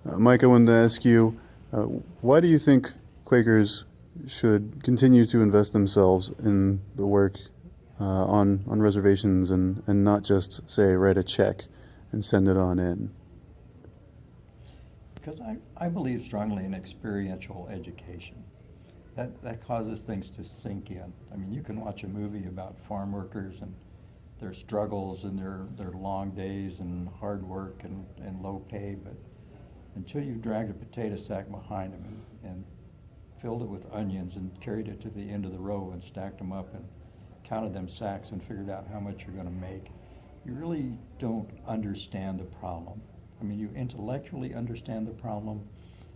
Mike, I wanted to ask you, uh, why do you think Quakers should continue to invest themselves in the work on reservations and not just say write a check and send it on in? Because I believe strongly in experiential education. That causes things to sink in. I mean, you can watch a movie about farm workers and their struggles and their long days and hard work and low pay, but until you've dragged a potato sack behind them and filled it with onions and carried it to the end of the row and stacked them up and counted them sacks and figured out how much you're going to make, you really don't understand the problem. I mean, you intellectually understand the problem,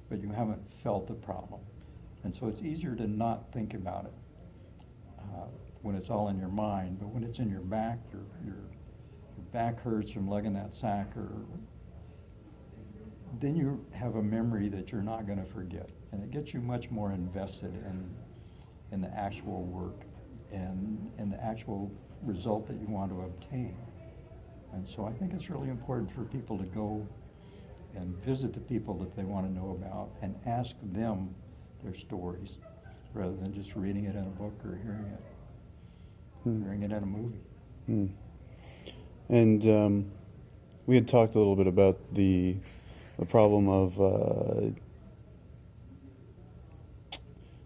but you haven't felt the problem. And so it's easier to not think about it when it's all in your mind, but when it's in your back, your back hurts from lugging that sack, or then you have a memory that you're not going to forget. And it gets you much more invested in the actual work and the actual result that you want to obtain. And so I think it's really important for people to go and visit the people that they want to know about and ask them their stories rather than just reading it in a book or hearing it in a movie. Hmm. And we had talked a little bit about the problem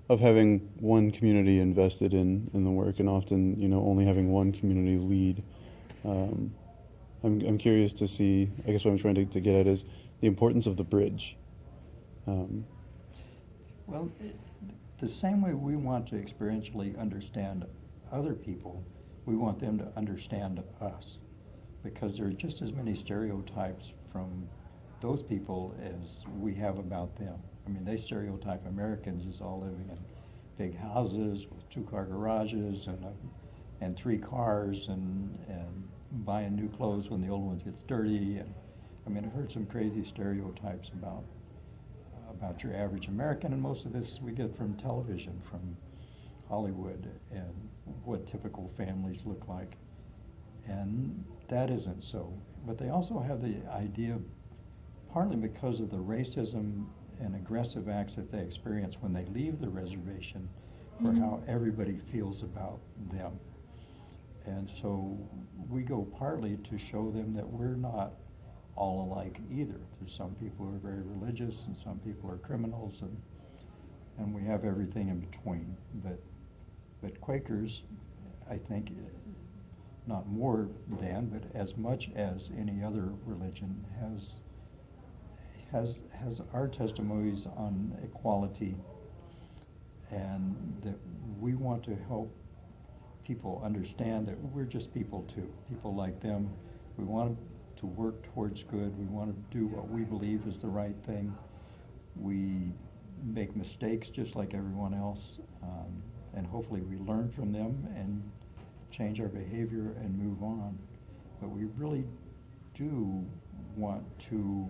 of having one community invested in the work, and often only having one community lead. Um, I'm curious to see. I guess what I'm trying to get at is the importance of the bridge. Um, Well, the same way we want to experientially understand other people, we want them to understand us, because there are just as many stereotypes from those people as we have about them. I mean, they stereotype Americans as all living in big houses with two-car garages and three cars and buying new clothes when the old ones gets dirty. And I mean, I've heard some crazy stereotypes about your average American, and most of this we get from television, from Hollywood, and what typical families look like. And that isn't so. But they also have the idea, partly because of the racism and aggressive acts that they experience when they leave the reservation, for how everybody feels about them. And so we go partly to show them that we're not all alike either. There's some people who are very religious and some people are criminals, and we have everything in between. But Quakers, I think, not more than, but as much as any other religion, has our testimonies on equality, and that we want to help people understand that we're just people too, people like them. We want to work towards good. We want to do what we believe is the right thing. We make mistakes just like everyone else, and hopefully we learn from them and change our behavior and move on. But we really do want to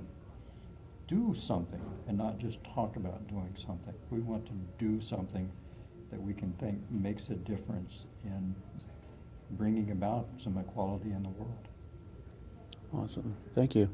do something and not just talk about doing something. We want to do something that we can think makes a difference in bringing about some equality in the world. awesome. Thank you.